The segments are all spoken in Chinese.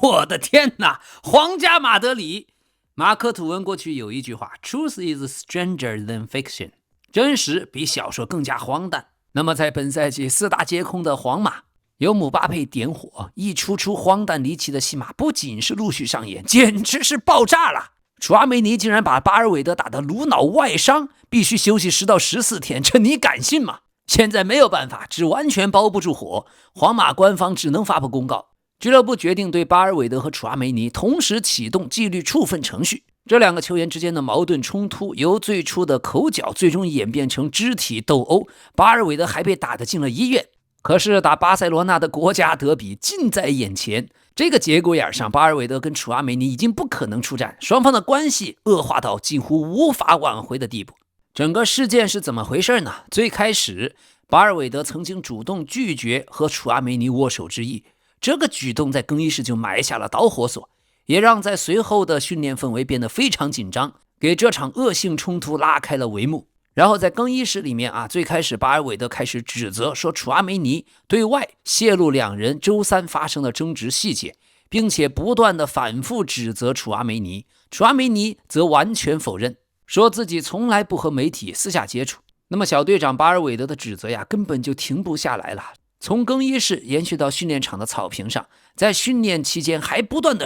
我的天哪，皇家马德里！马克·吐温过去有一句话 Truth is stranger than fiction， 真实比小说更加荒诞。那么在本赛季4大皆空的皇马，由姆巴佩点火，一出荒诞离奇的戏码不仅是陆续上演，简直是爆炸了。楚阿梅尼竟然把巴尔韦德打得颅脑外伤，必须休息10到14天，这你敢信吗？现在没有办法，只完全包不住火，皇马官方只能发布公告，俱乐部决定对巴尔韦德和楚阿梅尼同时启动纪律处分程序。这2个球员之间的矛盾冲突由最初的口角最终演变成肢体斗殴，巴尔韦德还被打得进了医院。可是打巴塞罗那的国家德比近在眼前，这个节骨眼上，巴尔韦德跟楚阿梅尼已经不可能出战，双方的关系恶化到几乎无法挽回的地步。整个事件是怎么回事呢？最开始巴尔韦德曾经主动拒绝和楚阿梅尼握手之意，这个举动在更衣室就埋下了导火索，也让在随后的训练氛围变得非常紧张，给这场恶性冲突拉开了帷幕。然后在更衣室里面最开始巴尔韦德开始指责说楚阿梅尼对外泄露2人周3发生的争执细节，并且不断的反复指责楚阿梅尼，楚阿梅尼则完全否认，说自己从来不和媒体私下接触。那么小队长巴尔韦德的指责根本就停不下来了，从更衣室延续到训练场的草坪上，在训练期间还不断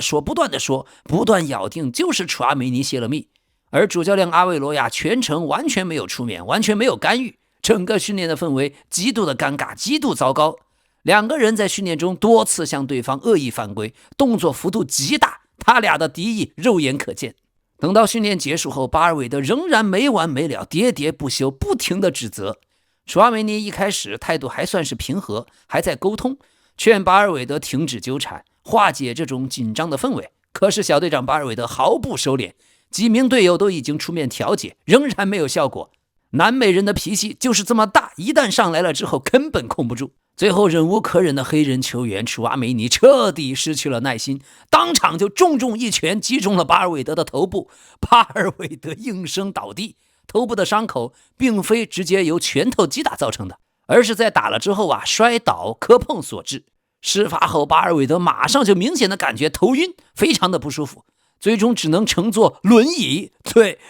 咬定就是楚阿梅尼泄了密，而主教练阿维罗亚全程完全没有出面，完全没有干预，整个训练的氛围极度的尴尬，极度糟糕。2个人在训练中多次向对方恶意犯规，动作幅度极大，他俩的敌意肉眼可见。等到训练结束后，巴尔韦德仍然没完没了，喋喋不休，不停的指责。楚阿梅尼一开始态度还算是平和，还在沟通，劝巴尔韦德停止纠缠，化解这种紧张的氛围。可是小队长巴尔韦德毫不收敛，几名队友都已经出面调解，仍然没有效果。南美人的脾气就是这么大，一旦上来了之后根本控不住。最后忍无可忍的黑人球员楚阿梅尼彻底失去了耐心，当场就重一拳击中了巴尔韦德的头部，巴尔韦德应声倒地。头部的伤口并非直接由拳头击打造成的，而是在打了之后摔倒磕碰所致。事发后巴尔韦德马上就明显的感觉头晕，非常的不舒服，最终只能乘坐轮椅，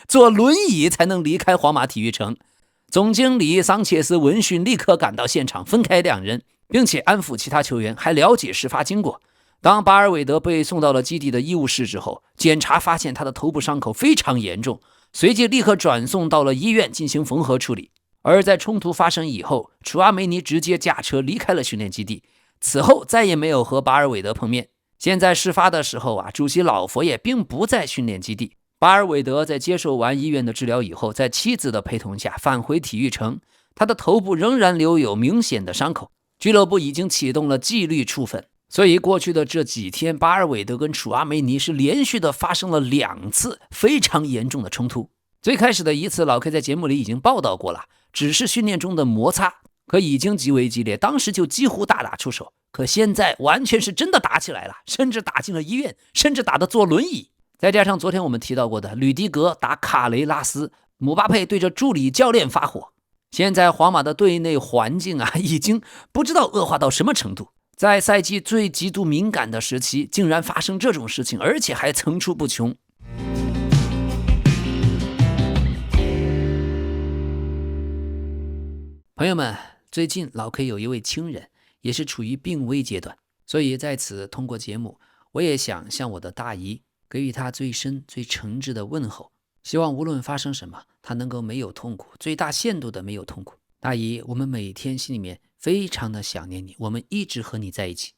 坐轮椅才能离开皇马体育城。总经理桑切斯闻讯立刻赶到现场，分开2人，并且安抚其他球员，还了解事发经过。当巴尔韦德被送到了基地的医务室之后，检查发现他的头部伤口非常严重，随即立刻转送到了医院进行缝合处理。而在冲突发生以后，楚阿梅尼直接驾车离开了训练基地，此后再也没有和巴尔韦德碰面。现在事发的时候主席老佛爷并不在训练基地。巴尔韦德在接受完医院的治疗以后，在妻子的陪同下返回体育城，他的头部仍然留有明显的伤口。俱乐部已经启动了纪律处分，所以过去的这几天，巴尔韦德跟楚阿梅尼是连续的发生了2次非常严重的冲突。最开始的一次老 K 在节目里已经报道过了，只是训练中的摩擦，可已经极为激烈，当时就几乎大打出手。可现在完全是真的打起来了，甚至打进了医院，甚至打得坐轮椅。再加上昨天我们提到过的吕迪格打卡雷拉斯，姆巴佩对着助理教练发火，现在皇马的队内环境已经不知道恶化到什么程度。在赛季最极度敏感的时期，竟然发生这种事情，而且还层出不穷。朋友们，最近老 K 有一位亲人也是处于病危阶段，所以在此通过节目，我也想向我的大姨给予他最深最诚挚的问候，希望无论发生什么，他能够没有痛苦，最大限度的没有痛苦。大姨，我们每天心里面非常的想念你，我们一直和你在一起。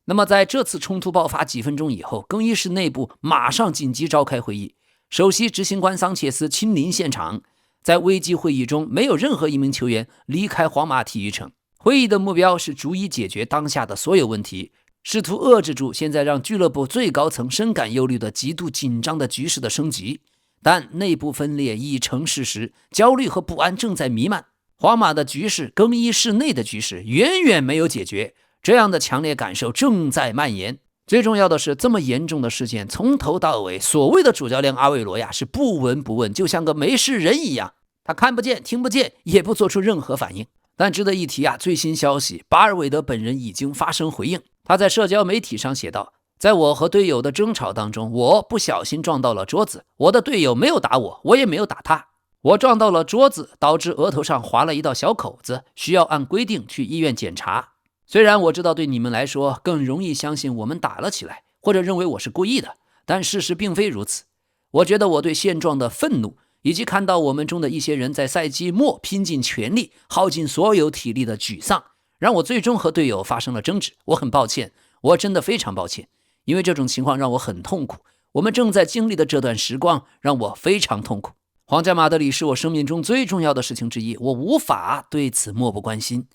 那么在这次冲突爆发几分钟以后，更衣室内部马上紧急召开会议，首席执行官桑切斯亲临现场。在危机会议中，没有任何一名球员离开皇马体育城。会议的目标是逐一解决当下的所有问题，试图遏制住现在让俱乐部最高层深感忧虑的极度紧张的局势的升级。但内部分裂已成事实，焦虑和不安正在弥漫。皇马的局势，更衣室内的局势远远没有解决，这样的强烈感受正在蔓延。最重要的是，这么严重的事件从头到尾，所谓的主教练阿维罗亚是不闻不问，就像个没事人一样，他看不见听不见，也不做出任何反应。但值得一提最新消息，巴尔韦德本人已经发声回应。他在社交媒体上写道，在我和队友的争吵当中，我不小心撞到了桌子，我的队友没有打我，我也没有打他。我撞到了桌子，导致额头上划了一道小口子，需要按规定去医院检查。虽然我知道对你们来说更容易相信我们打了起来，或者认为我是故意的，但事实并非如此。我觉得我对现状的愤怒，以及看到我们中的一些人在赛季末拼尽全力、耗尽所有体力的沮丧，让我最终和队友发生了争执。我很抱歉，我真的非常抱歉，因为这种情况让我很痛苦。我们正在经历的这段时光让我非常痛苦。皇家马德里是我生命中最重要的事情之一，我无法对此漠不关心。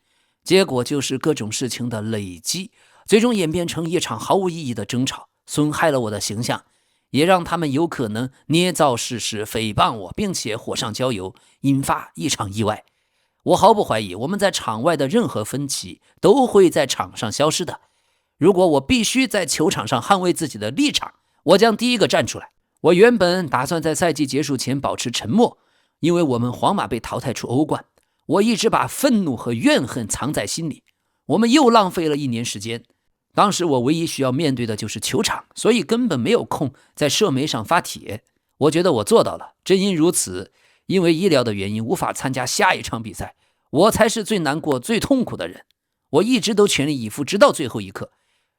结果就是各种事情的累积，最终演变成一场毫无意义的争吵，损害了我的形象，也让他们有可能捏造事实、诽谤我，并且火上浇油，引发一场意外。我毫不怀疑，我们在场外的任何分歧都会在场上消失的。如果我必须在球场上捍卫自己的立场，我将第一个站出来。我原本打算在赛季结束前保持沉默，因为我们皇马被淘汰出欧冠。我一直把愤怒和怨恨藏在心里，我们又浪费了1年时间。当时我唯一需要面对的就是球场，所以根本没有空在社媒上发帖。我觉得我做到了，正因如此，因为医疗的原因无法参加下一场比赛，我才是最难过、最痛苦的人。我一直都全力以赴，直到最后一刻，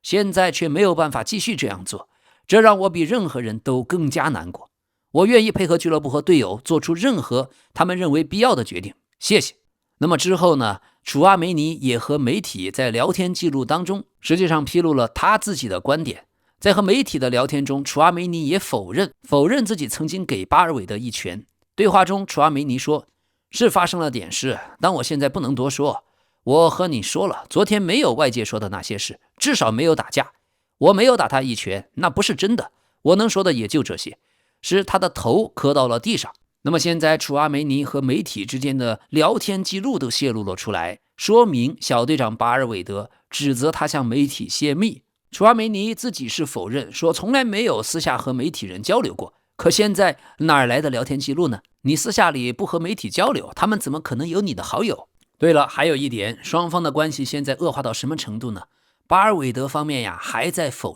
现在却没有办法继续这样做，这让我比任何人都更加难过。我愿意配合俱乐部和队友做出任何他们认为必要的决定，谢谢。那么之后呢，楚阿梅尼也和媒体在聊天记录当中实际上披露了他自己的观点。在和媒体的聊天中，楚阿梅尼也否认自己曾经给巴尔韦德一拳。对话中，楚阿梅尼说，是发生了点事，但我现在不能多说。我和你说了，昨天没有外界说的那些事，至少没有打架。我没有打他一拳，那不是真的。我能说的也就这些，是他的头磕到了地上。那么现在楚阿梅尼和媒体之间的聊天记录都泄露了出来，说明小队长巴尔韦德指责他向媒体泄密。楚阿梅尼自己是否认，说从来没有私下和媒体人交流过。可现在哪来的聊天记录呢？你私下里不和媒体交流，他们怎么可能有你的好友？对了，还有一点，双方的关系现在恶化到什么程度呢？巴尔韦德方面呀还在否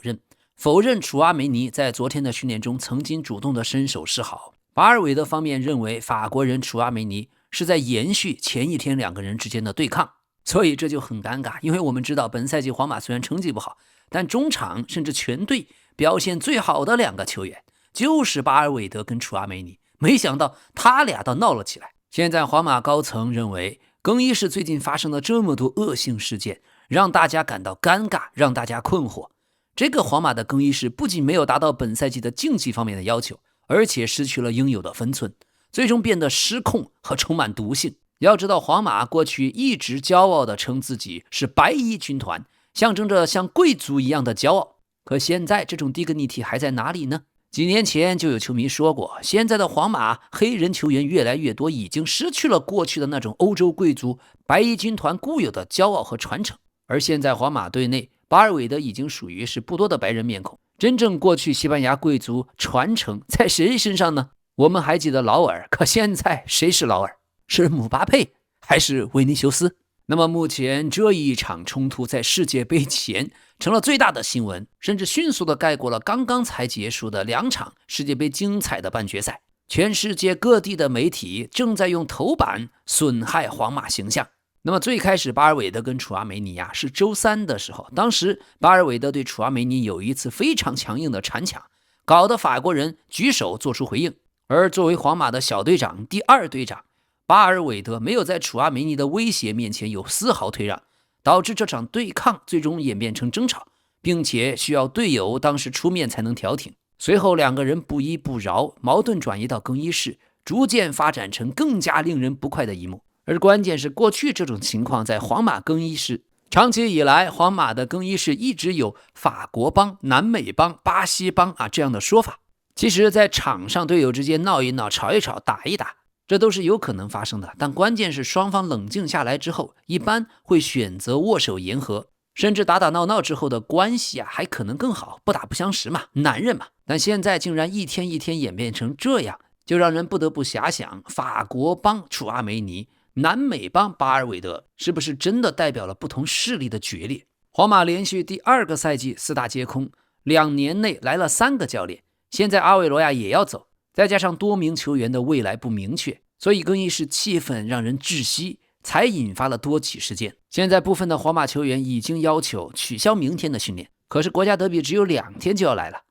认楚阿梅尼在昨天的训练中曾经主动的伸手示好。巴尔韦德方面认为法国人楚阿梅尼是在延续前一天两个人之间的对抗，所以这就很尴尬。因为我们知道本赛季皇马虽然成绩不好，但中场甚至全队表现最好的2个球员就是巴尔韦德跟楚阿梅尼，没想到他俩倒闹了起来。现在皇马高层认为更衣室最近发生了这么多恶性事件，让大家感到尴尬，让大家困惑。这个皇马的更衣室不仅没有达到本赛季的竞技方面的要求，而且失去了应有的分寸，最终变得失控和充满毒性。要知道，皇马过去一直骄傲地称自己是白衣军团，象征着像贵族一样的骄傲。可现在这种 dignity 还在哪里呢？几年前就有球迷说过，现在的皇马黑人球员越来越多，已经失去了过去的那种欧洲贵族白衣军团固有的骄傲和传承。而现在皇马队内，巴尔韦德已经属于是不多的白人面孔，真正过去西班牙贵族传承在谁身上呢？我们还记得劳尔，可现在谁是劳尔？是姆巴佩还是维尼修斯？那么目前这一场冲突在世界杯前成了最大的新闻，甚至迅速地盖过了刚刚才结束的2场世界杯精彩的半决赛。全世界各地的媒体正在用头版损害皇马形象。那么最开始巴尔韦德跟楚阿梅尼是周3的时候，当时巴尔韦德对楚阿梅尼有一次非常强硬的铲抢，搞得法国人举手做出回应。而作为皇马的小队长、第2队长，巴尔韦德没有在楚阿梅尼的威胁面前有丝毫退让，导致这场对抗最终演变成争吵，并且需要队友当时出面才能调停。随后2个人不依不饶，矛盾转移到更衣室，逐渐发展成更加令人不快的一幕。而关键是，过去这种情况在皇马更衣室长期以来，皇马的更衣室一直有法国帮、南美帮、巴西帮这样的说法。其实在场上队友之间闹一闹、吵一吵、打一打，这都是有可能发生的，但关键是双方冷静下来之后，一般会选择握手言和，甚至打打闹闹之后的关系还可能更好，不打不相识嘛，男人嘛。但现在竟然一天一天演变成这样，就让人不得不遐想，法国帮楚阿梅尼、南美帮巴尔韦德是不是真的代表了不同势力的决裂？皇马连续第2个赛季4大皆空， 2年内来了3个教练，现在阿韦罗亚也要走，再加上多名球员的未来不明确，所以更衣室气氛让人窒息，才引发了多起事件。现在部分的皇马球员已经要求取消明天的训练，可是国家德比只有2天就要来了，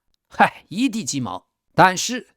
一地鸡毛。但是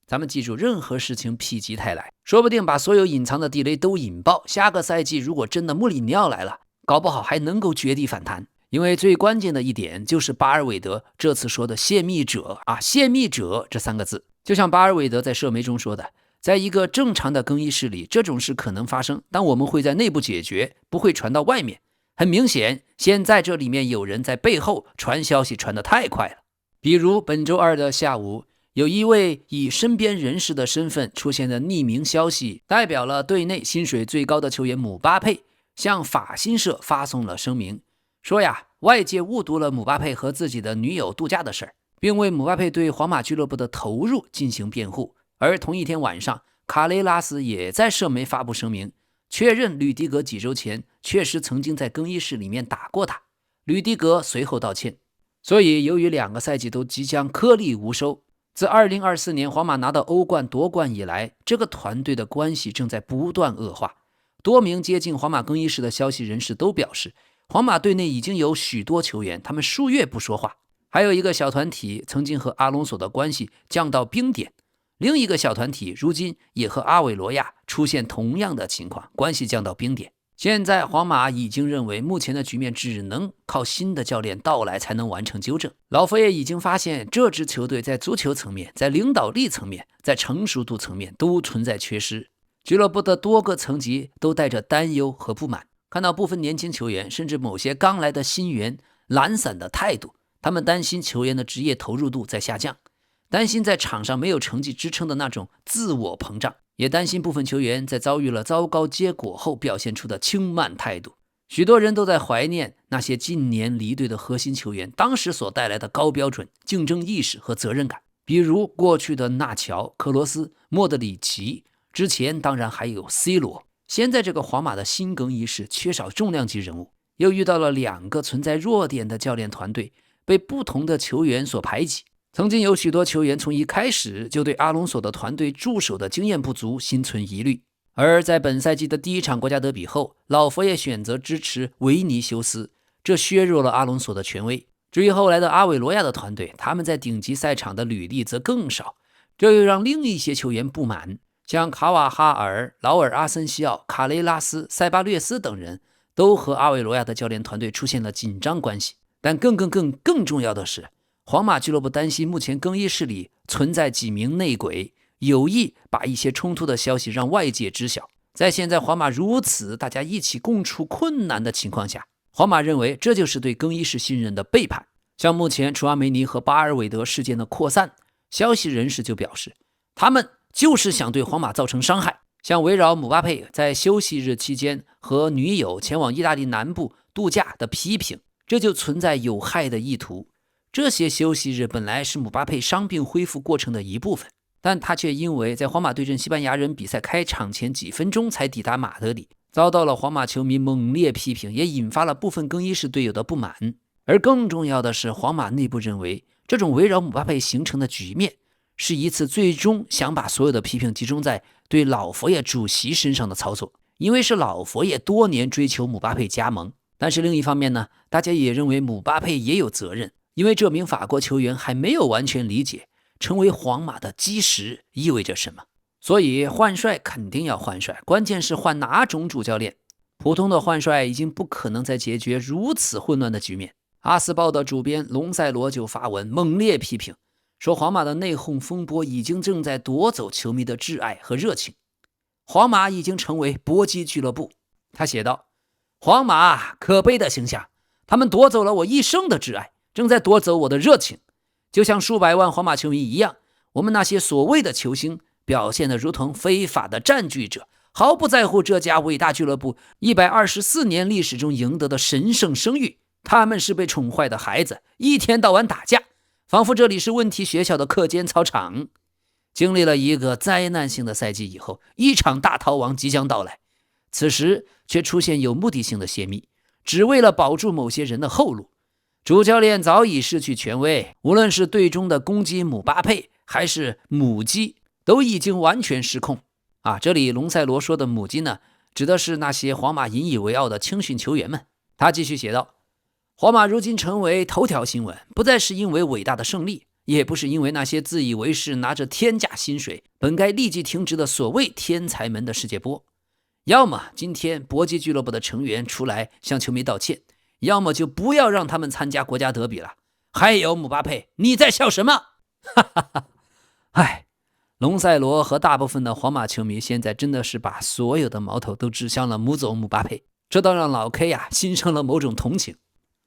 咱们记住，任何事情否极泰来，说不定把所有隐藏的地雷都引爆，下个赛季如果真的穆里尼奥来了，搞不好还能够绝地反弹。因为最关键的一点就是巴尔韦德这次说的泄密者泄密者这3个字，就像巴尔韦德在社媒中说的，在一个正常的更衣室里，这种事可能发生，但我们会在内部解决，不会传到外面。很明显，现在这里面有人在背后传消息，传得太快了。比如本周2的下午，有一位以身边人士的身份出现的匿名消息，代表了队内薪水最高的球员姆巴佩向法新社发送了声明，说外界误读了姆巴佩和自己的女友度假的事儿，并为姆巴佩对皇马俱乐部的投入进行辩护。而同一天晚上，卡雷拉斯也在社媒发布声明，确认吕迪格几周前确实曾经在更衣室里面打过他，吕迪格随后道歉。所以由于2个赛季都即将颗粒无收，自2024年皇马拿到欧冠夺冠以来，这个团队的关系正在不断恶化。多名接近皇马更衣室的消息人士都表示，皇马队内已经有许多球员他们数月不说话，还有一个小团体曾经和阿隆索的关系降到冰点，另一个小团体如今也和阿韦罗亚出现同样的情况，关系降到冰点。现在皇马已经认为目前的局面只能靠新的教练到来才能完成纠正。老佛爷已经发现这支球队在足球层面、在领导力层面、在成熟度层面都存在缺失，俱乐部的多个层级都带着担忧和不满。看到部分年轻球员甚至某些刚来的新援懒散的态度，他们担心球员的职业投入度在下降，担心在场上没有成绩支撑的那种自我膨胀，也担心部分球员在遭遇了糟糕结果后表现出的轻慢态度。许多人都在怀念那些近年离队的核心球员当时所带来的高标准、竞争意识和责任感，比如过去的纳乔、克罗斯、莫德里奇，之前当然还有 C 罗。现在这个皇马的新更衣室缺少重量级人物，又遇到了2个存在弱点的教练团队，被不同的球员所排挤。曾经有许多球员从一开始就对阿隆索的团队助手的经验不足心存疑虑，而在本赛季的第1场国家德比后，老佛爷选择支持维尼修斯，这削弱了阿隆索的权威。至于后来的阿韦罗亚的团队，他们在顶级赛场的履历则更少，这又让另一些球员不满，像卡瓦哈尔、劳尔阿森西奥、卡雷拉斯、塞巴略斯等人都和阿韦罗亚的教练团队出现了紧张关系。但更重要的是，皇马俱乐部担心目前更衣室里存在几名内鬼，有意把一些冲突的消息让外界知晓。在现在皇马如此大家一起共处困难的情况下，皇马认为这就是对更衣室信任的背叛。像目前楚阿梅尼和巴尔韦德事件的扩散，消息人士就表示，他们就是想对皇马造成伤害。像围绕姆巴佩在休息日期间和女友前往意大利南部度假的批评，这就存在有害的意图。这些休息日本来是姆巴佩伤病恢复过程的一部分，但他却因为在皇马对阵西班牙人比赛开场前几分钟才抵达马德里，遭到了皇马球迷猛烈批评，也引发了部分更衣室队友的不满。而更重要的是，皇马内部认为这种围绕姆巴佩形成的局面是一次最终想把所有的批评集中在对老佛爷主席身上的操作，因为是老佛爷多年追求姆巴佩加盟。但是另一方面呢，大家也认为姆巴佩也有责任，因为这名法国球员还没有完全理解成为皇马的基石意味着什么。所以换帅肯定要换帅，关键是换哪种主教练。普通的换帅已经不可能再解决如此混乱的局面。阿斯报的主编隆塞罗就发文猛烈批评，说皇马的内讧风波已经正在夺走球迷的挚爱和热情，皇马已经成为搏击俱乐部。他写道，皇马可悲的形象，他们夺走了我一生的挚爱，正在夺走我的热情，就像数百万皇马球迷一样，我们那些所谓的球星表现得如同非法的占据者，毫不在乎这家伟大俱乐部124年历史中赢得的神圣声誉。他们是被宠坏的孩子，一天到晚打架，仿佛这里是问题学校的课间操场。经历了一个灾难性的赛季以后，一场大逃亡即将到来，此时却出现有目的性的泄密，只为了保住某些人的后路。主教练早已失去权威，无论是队中的攻击姆巴佩还是母鸡，都已经完全失控这里隆塞罗说的母鸡呢，指的是那些皇马引以为傲的青训球员们。他继续写道，皇马如今成为头条新闻，不再是因为伟大的胜利，也不是因为那些自以为是拿着天价薪水本该立即停职的所谓天才们的世界波。要么今天搏击俱乐部的成员出来向球迷道歉，要么就不要让他们参加国家德比了。还有姆巴佩，你在笑什么？哈哈哈！哎，隆塞罗和大部分的皇马球迷现在真的是把所有的矛头都指向了母总姆巴佩，这倒让老 K 心生了某种同情。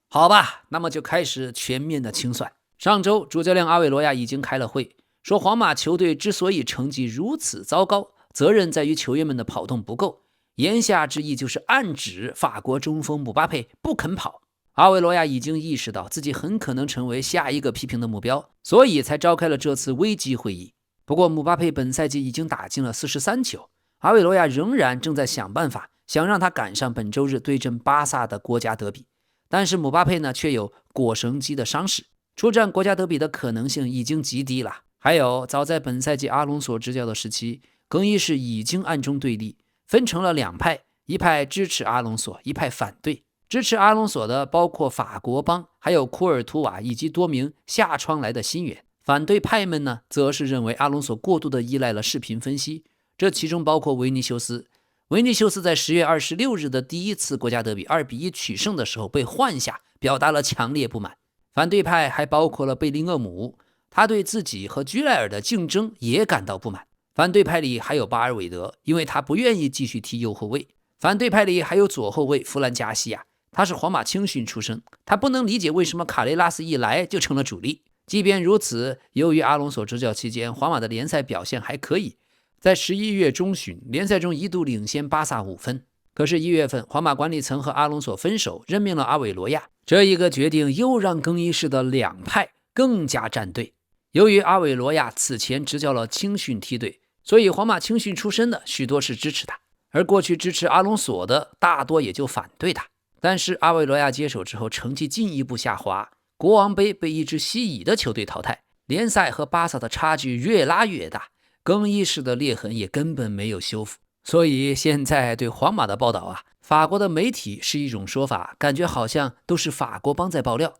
好吧，那么就开始全面的清算。上周主教练阿韦罗亚已经开了会，说皇马球队之所以成绩如此糟糕，责任在于球员们的跑动不够，言下之意就是暗指法国中锋姆巴佩不肯跑。阿韦罗亚已经意识到自己很可能成为下一个批评的目标，所以才召开了这次危机会议。不过姆巴佩本赛季已经打进了43球，阿韦罗亚仍然正在想办法，想让他赶上本周日对阵巴萨的国家德比。但是姆巴佩呢，却有腘绳肌的伤势，出战国家德比的可能性已经极低了。还有，早在本赛季阿隆索执教的时期，更衣室已经暗中对立，分成了两派，一派支持阿隆索，一派反对。支持阿隆索的包括法国帮，还有库尔图瓦以及多名下窗来的新援。反对派们呢，则是认为阿隆索过度的依赖了视频分析，这其中包括维尼修斯。维尼修斯在10月26日的第一次国家德比2-1取胜的时候被换下，表达了强烈不满。反对派还包括了贝林厄姆，他对自己和居莱尔的竞争也感到不满。反对派里还有巴尔韦德，因为他不愿意继续踢右后卫。反对派里还有左后卫弗兰加西亚，他是皇马青训出身，他不能理解为什么卡雷拉斯一来就成了主力。即便如此，由于阿隆索执教期间皇马的联赛表现还可以，在11月中旬联赛中一度领先巴萨5分。可是1月份皇马管理层和阿隆索分手，任命了阿韦罗亚，这一个决定又让更衣室的两派更加站队。由于阿韦罗亚此前执教了青训梯队，所以皇马青训出身的许多是支持他，而过去支持阿隆索的大多也就反对他。但是阿韦罗亚接手之后成绩进一步下滑，国王杯被一支西乙的球队淘汰，联赛和巴萨的差距越拉越大，更衣室的裂痕也根本没有修复。所以现在对皇马的报道法国的媒体是一种说法，感觉好像都是法国帮在爆料，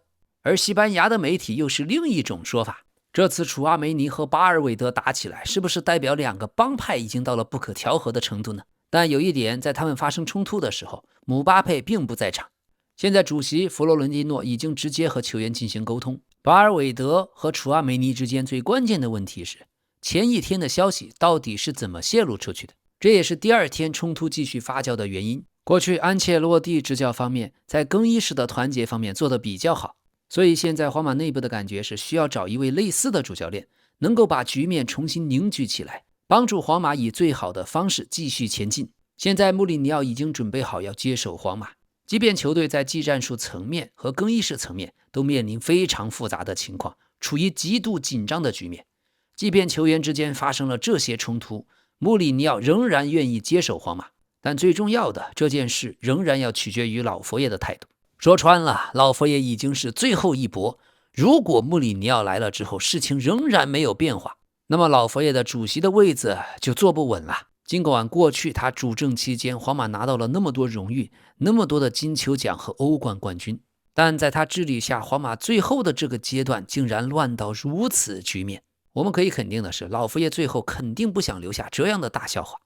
而西班牙的媒体又是另一种说法。这次楚阿梅尼和巴尔韦德打起来，是不是代表两个帮派已经到了不可调和的程度呢？但有一点，在他们发生冲突的时候，姆巴佩并不在场。现在主席弗洛伦蒂诺已经直接和球员进行沟通。巴尔韦德和楚阿梅尼之间最关键的问题是，前一天的消息到底是怎么泄露出去的？这也是第二天冲突继续发酵的原因。过去安切洛蒂执教方面在更衣室的团结方面做得比较好，所以现在皇马内部的感觉是需要找一位类似的主教练，能够把局面重新凝聚起来，帮助皇马以最好的方式继续前进。现在穆里尼奥已经准备好要接手皇马，即便球队在技战术层面和更衣室层面都面临非常复杂的情况，处于极度紧张的局面。即便球员之间发生了这些冲突，穆里尼奥仍然愿意接手皇马，但最重要的这件事仍然要取决于老佛爷的态度。说穿了，老佛爷已经是最后一搏。如果穆里尼奥来了之后事情仍然没有变化，那么老佛爷的主席的位子就坐不稳了。尽管过去他主政期间皇马拿到了那么多荣誉，那么多的金球奖和欧冠冠军，但在他治理下皇马最后的这个阶段竟然乱到如此局面。我们可以肯定的是，老佛爷最后肯定不想留下这样的大笑话。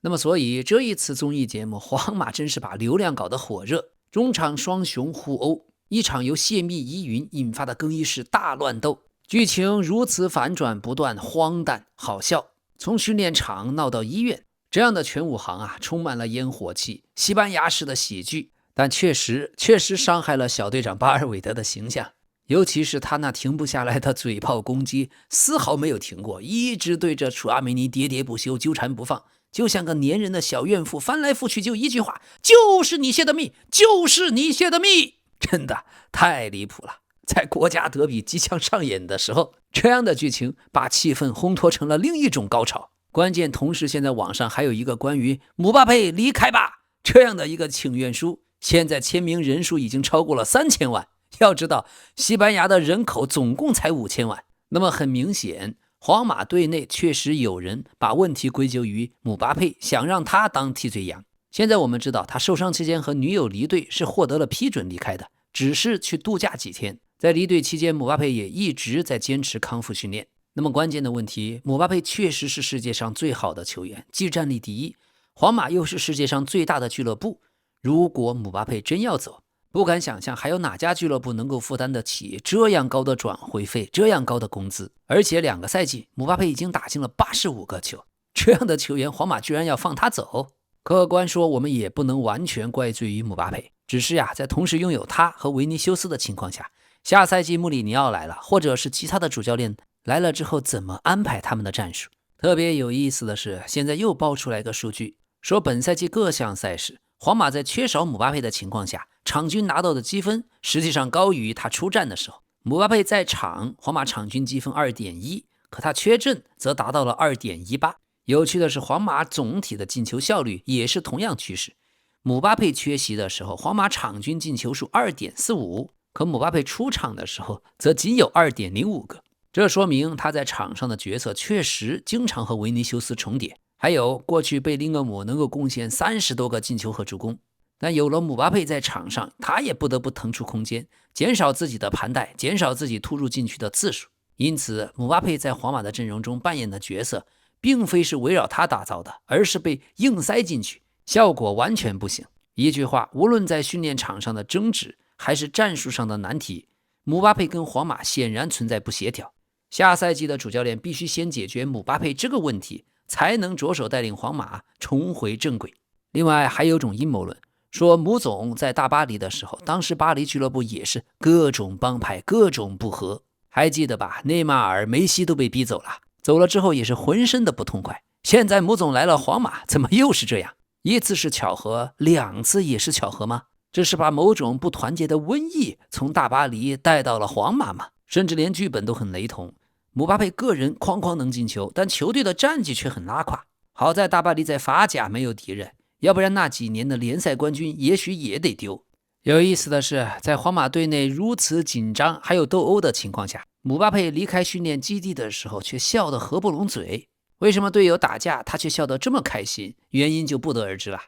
那么所以这一次综艺节目皇马真是把流量搞得火热，中场双雄互殴，一场由泄密疑云引发的更衣室大乱斗，剧情如此反转不断，荒诞好笑，从训练场闹到医院，这样的全武行充满了烟火气，西班牙式的喜剧，但确实伤害了小队长巴尔韦德的形象，尤其是他那停不下来的嘴炮攻击，丝毫没有停过，一直对着楚阿梅尼喋喋不休，纠缠不放，就像个粘人的小怨妇，翻来覆去就一句话，就是你泄的密，就是你泄的密，真的太离谱了。在国家德比即将上演的时候，这样的剧情把气氛烘托成了另一种高潮。关键同时现在网上还有一个关于姆巴佩离开吧这样的一个请愿书，现在签名人数已经超过了3000万，要知道，西班牙的人口总共才5000万。那么很明显，皇马队内确实有人把问题归咎于姆巴佩，想让他当替罪羊。现在我们知道，他受伤期间和女友离队是获得了批准离开的，只是去度假几天。在离队期间，姆巴佩也一直在坚持康复训练。那么关键的问题，姆巴佩确实是世界上最好的球员，技战力第一，皇马又是世界上最大的俱乐部。如果姆巴佩真要走，不敢想象还有哪家俱乐部能够负担得起这样高的转会费，这样高的工资。而且2个赛季，姆巴佩已经打进了85个球，这样的球员皇马居然要放他走。客观说，我们也不能完全怪罪于姆巴佩，只是在同时拥有他和维尼修斯的情况下，下赛季穆里尼奥来了，或者是其他的主教练来了之后，怎么安排他们的战术？特别有意思的是，现在又爆出来一个数据，说本赛季各项赛事，皇马在缺少姆巴佩的情况下，场均拿到的积分实际上高于他出战的时候。姆巴佩在场，皇马场均积分 2.1， 可他缺阵则达到了 2.18。 有趣的是，皇马总体的进球效率也是同样趋势。姆巴佩缺席的时候，皇马场均进球数 2.45， 可姆巴佩出场的时候则仅有 2.05 个。这说明他在场上的角色确实经常和维尼修斯重叠。还有过去贝林厄姆能够贡献30多个进球和助攻，但有了姆巴佩在场上，他也不得不腾出空间，减少自己的盘带，减少自己突入禁区的次数。因此姆巴佩在皇马的阵容中扮演的角色并非是围绕他打造的，而是被硬塞进去，效果完全不行。一句话，无论在训练场上的争执还是战术上的难题，姆巴佩跟皇马显然存在不协调。下赛季的主教练必须先解决姆巴佩这个问题，才能着手带领皇马重回正轨。另外还有种阴谋论，说姆总在大巴黎的时候，当时巴黎俱乐部也是各种帮派，各种不和。还记得吧？内马尔、梅西都被逼走了，走了之后也是浑身的不痛快。现在姆总来了皇马，怎么又是这样？一次是巧合，2次也是巧合吗？这是把某种不团结的瘟疫从大巴黎带到了皇马吗？甚至连剧本都很雷同。姆巴佩个人哐哐能进球，但球队的战绩却很拉垮。好在大巴黎在法甲没有敌人，要不然那几年的联赛冠军也许也得丢。有意思的是，在皇马队内如此紧张还有斗殴的情况下，姆巴佩离开训练基地的时候却笑得合不拢嘴。为什么队友打架他却笑得这么开心？原因就不得而知了。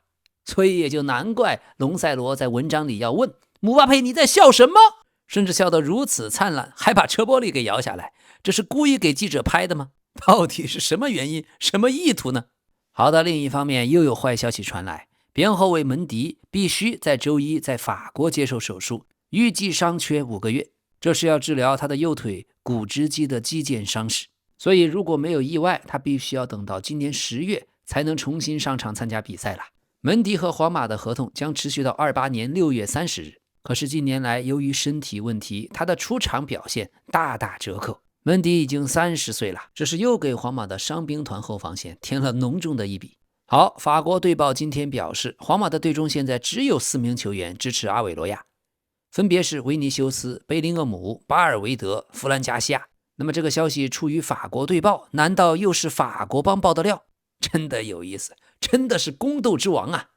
所以也就难怪隆塞罗在文章里要问姆巴佩你在笑什么，甚至笑得如此灿烂，还把车玻璃给摇下来。这是故意给记者拍的吗？到底是什么原因，什么意图呢？好的，另一方面又有坏消息传来，边后卫门迪必须在周一在法国接受手术，预计伤缺5个月，这是要治疗他的右腿股直肌的肌腱伤势。所以如果没有意外，他必须要等到今年10月才能重新上场参加比赛了。门迪和皇马的合同将持续到28年6月30日，可是近年来由于身体问题，他的出场表现大打折扣。门迪已经30岁了，这是又给皇马的伤兵团后防线添了浓重的一笔。好，法国队报今天表示，皇马的队中现在只有4名球员支持阿韦罗亚，分别是维尼修斯、贝林厄姆、巴尔维德、弗兰加西亚。那么这个消息出于法国队报，难道又是法国帮爆的料？真的有意思，真的是宫斗之王啊！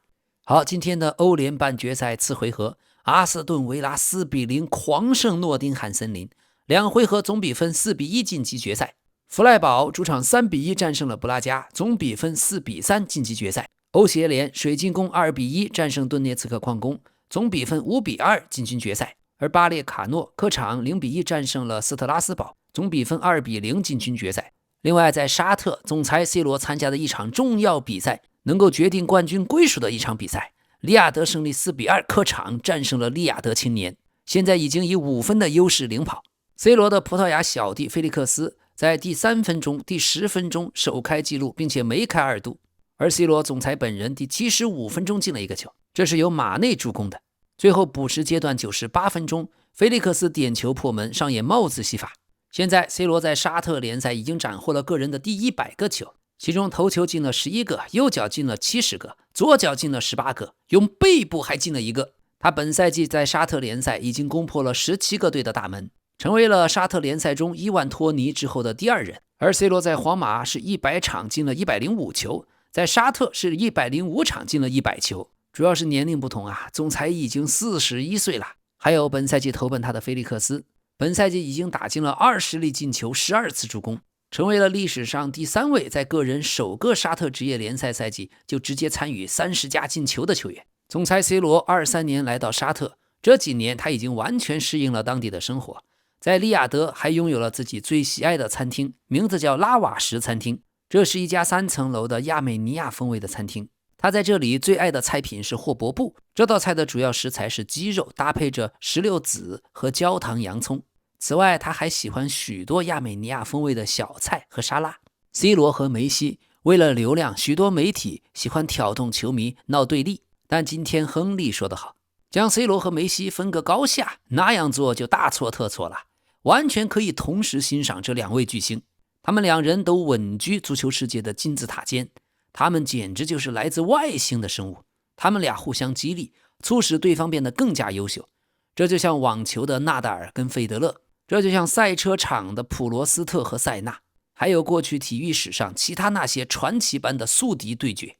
好，今天的欧联半决赛次回合，阿斯顿维拉4比0狂胜诺丁汉森林，2回合总比分4比1晋级决赛。弗赖堡主场3比1战胜了布拉加，总比分4比3晋级决赛。欧协联水晶宫2比1战胜顿涅茨克矿工，总比分5比2进军决赛。而巴列卡诺客场0比1战胜了斯特拉斯堡，总比分2比0进军决赛。另外在沙特，总裁 C 罗参加的一场重要比赛，能够决定冠军归属的一场比赛，利雅得胜利4比2客场战胜了利雅得青年，现在已经以5分的优势领跑。C 罗的葡萄牙小弟菲利克斯在第3分钟、第10分钟首开纪录，并且梅开2度，而 C 罗总裁本人第75分钟进了一个球，这是由马内助攻的。最后补时阶段98分钟，菲利克斯点球破门，上演帽子戏法。现在 C 罗在沙特联赛已经斩获了个人的第100个球，其中头球进了11个，右脚进了70个，左脚进了18个，用背部还进了1个。他本赛季在沙特联赛已经攻破了17个队的大门，成为了沙特联赛中伊万托尼之后的第2人。而 C 罗在皇马是100场进了105球，在沙特是105场进了100球。主要是年龄不同啊，总裁已经41岁了，还有本赛季投奔他的菲利克斯，本赛季已经打进了20粒进球，12次助攻，成为了历史上第3位在个人首个沙特职业联赛赛季就直接参与30加进球的球员。总裁 C 罗23年来到沙特，这几年他已经完全适应了当地的生活，在利雅得还拥有了自己最喜爱的餐厅，名字叫拉瓦什餐厅。这是一家3层楼的亚美尼亚风味的餐厅。他在这里最爱的菜品是霍伯布，这道菜的主要食材是鸡肉，搭配着石榴籽和焦糖洋葱。此外，他还喜欢许多亚美尼亚风味的小菜和沙拉。C 罗和梅西为了流量，许多媒体喜欢挑动球迷闹对立，但今天亨利说得好，将 C 罗和梅西分个高下，那样做就大错特错了，完全可以同时欣赏这2位巨星。他们2人都稳居足球世界的金字塔尖，他们简直就是来自外星的生物。他们俩互相激励，促使对方变得更加优秀。这就像网球的纳达尔跟费德勒，这就像赛车场的普罗斯特和塞纳，还有过去体育史上其他那些传奇般的宿敌对决。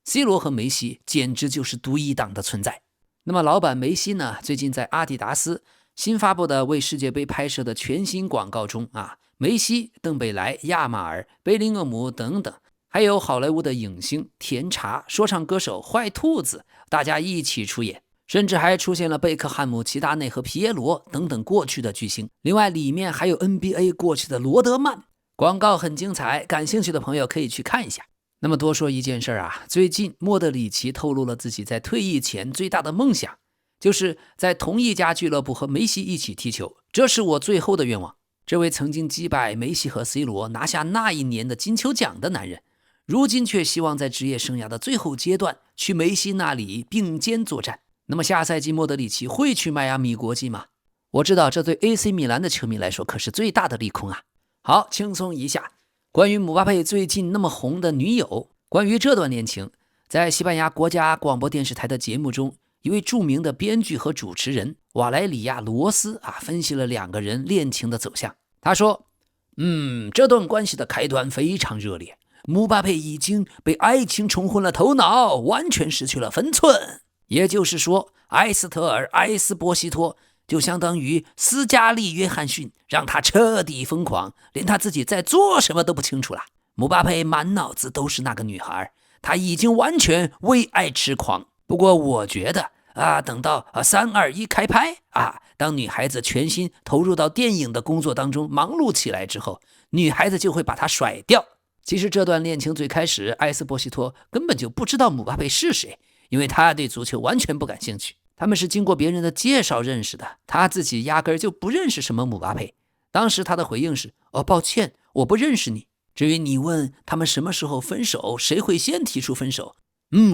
C 罗和梅西简直就是独一档的存在。那么老板梅西呢，最近在阿迪达斯新发布的为世界杯拍摄的全新广告中梅西、邓贝莱、亚马尔、贝林厄姆等等，还有好莱坞的影星甜茶、说唱歌手坏兔子，大家一起出演，甚至还出现了贝克汉姆、齐达内和皮耶罗等等过去的巨星。另外里面还有 NBA 过去的罗德曼。广告很精彩，感兴趣的朋友可以去看一下。那么多说一件事最近莫德里奇透露了自己在退役前最大的梦想，就是在同一家俱乐部和梅西一起踢球，这是我最后的愿望。这位曾经击败梅西和 C 罗拿下那一年的金球奖的男人，如今却希望在职业生涯的最后阶段去梅西那里并肩作战。那么下赛季莫德里奇会去迈阿密国际吗？我知道这对 AC 米兰的球迷来说可是最大的利空好，轻松一下，关于姆巴佩最近那么红的女友，关于这段恋情，在西班牙国家广播电视台的节目中，一位著名的编剧和主持人瓦莱里亚·罗斯分析了2个人恋情的走向。他说这段关系的开端非常热烈，姆巴佩已经被爱情冲昏了头脑，完全失去了分寸。也就是说，埃斯特尔·埃斯波西托就相当于斯嘉丽·约翰逊，让他彻底疯狂，连他自己在做什么都不清楚了。姆巴佩满脑子都是那个女孩，他已经完全为爱痴狂。不过我觉得等到3、2、1开拍当女孩子全心投入到电影的工作当中忙碌起来之后，女孩子就会把他甩掉。其实这段恋情最开始，埃斯波西托根本就不知道姆巴佩是谁，因为他对足球完全不感兴趣。他们是经过别人的介绍认识的，他自己压根就不认识什么姆巴佩。当时他的回应是抱歉，我不认识你。至于你问他们什么时候分手，谁会先提出分手，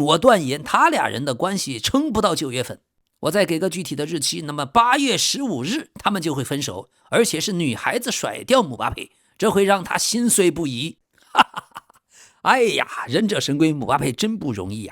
我断言他俩人的关系撑不到9月份。我再给个具体的日期，那么8月15日他们就会分手，而且是女孩子甩掉姆巴佩，这会让他心碎不已。哎呀，忍者神龟姆巴佩真不容易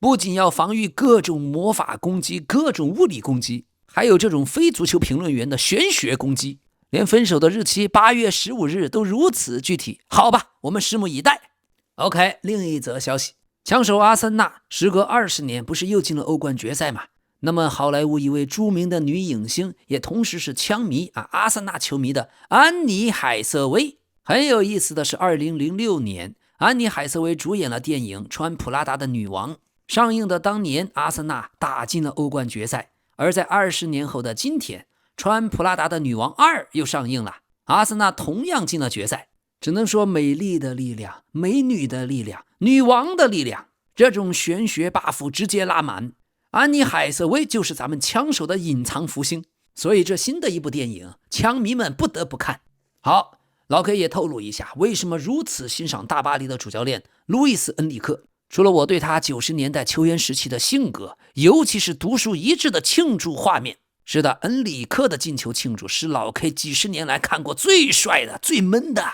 不仅要防御各种魔法攻击、各种物理攻击，还有这种非足球评论员的玄学攻击，连分手的日期8月15日都如此具体。好吧，我们拭目以待。OK， 另一则消息，枪手阿森纳时隔20年不是又进了欧冠决赛吗？那么好莱坞一位著名的女影星，也同时是枪迷阿森纳球迷的安妮海瑟薇。很有意思的是2006年安妮海瑟薇主演了电影《穿普拉达的女王》，上映的当年阿森纳打进了欧冠决赛。而在20年后的今天，《穿普拉达的女王2》又上映了，阿森纳同样进了决赛。只能说美丽的力量、美女的力量、女王的力量，这种玄学 buff 直接拉满。安妮海瑟薇就是咱们枪手的隐藏福星，所以这新的一部电影枪迷们不得不看。好，老 K 也透露一下为什么如此欣赏大巴黎的主教练路易斯·恩里克。除了我对他90年代球员时期的性格，尤其是独树一帜的庆祝画面。是的，恩里克的进球庆祝是老 K几十年来看过最帅的、最闷的、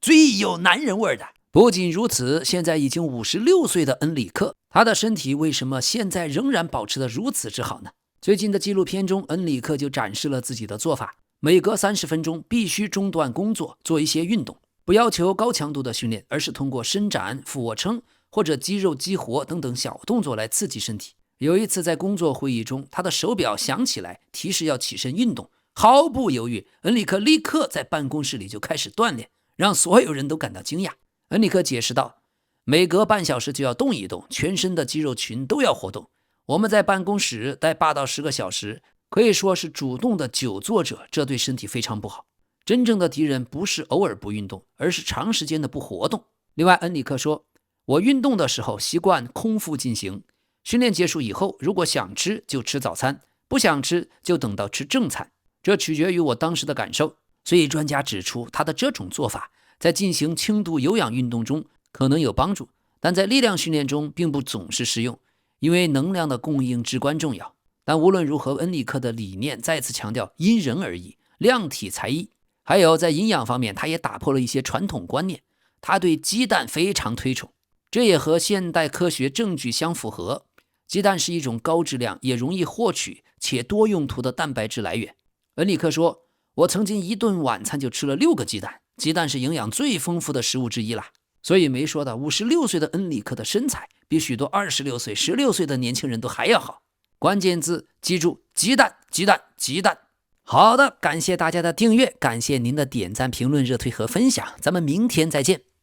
最有男人味的。不仅如此，现在已经56岁的恩里克，他的身体为什么现在仍然保持得如此之好呢？最近的纪录片中，恩里克就展示了自己的做法，每隔30分钟必须中断工作，做一些运动，不要求高强度的训练，而是通过伸展、俯卧撑或者肌肉激活等等小动作来刺激身体。有一次在工作会议中，他的手表响起来，提示要起身运动。毫不犹豫，恩里克立刻在办公室里就开始锻炼，让所有人都感到惊讶。恩里克解释道，每隔半小时就要动一动，全身的肌肉群都要活动。我们在办公室待8到10个小时，可以说是主动的久坐者，这对身体非常不好。真正的敌人不是偶尔不运动，而是长时间的不活动。另外，恩里克说，我运动的时候习惯空腹进行，训练结束以后，如果想吃就吃早餐，不想吃就等到吃正餐，这取决于我当时的感受。所以专家指出，他的这种做法在进行轻度有氧运动中可能有帮助，但在力量训练中并不总是适用，因为能量的供应至关重要。但无论如何，恩里克的理念再次强调因人而异，量体裁衣。还有在营养方面，他也打破了一些传统观念，他对鸡蛋非常推崇，这也和现代科学证据相符合。鸡蛋是一种高质量也容易获取且多用途的蛋白质来源。恩里克说，我曾经一顿晚餐就吃了6个鸡蛋，鸡蛋是营养最丰富的食物之一啦。所以没说的56岁的恩里克的身材比许多26岁、16岁的年轻人都还要好。关键字记住，鸡蛋，鸡蛋，鸡蛋。好的，感谢大家的订阅，感谢您的点赞、评论、热推和分享，咱们明天再见。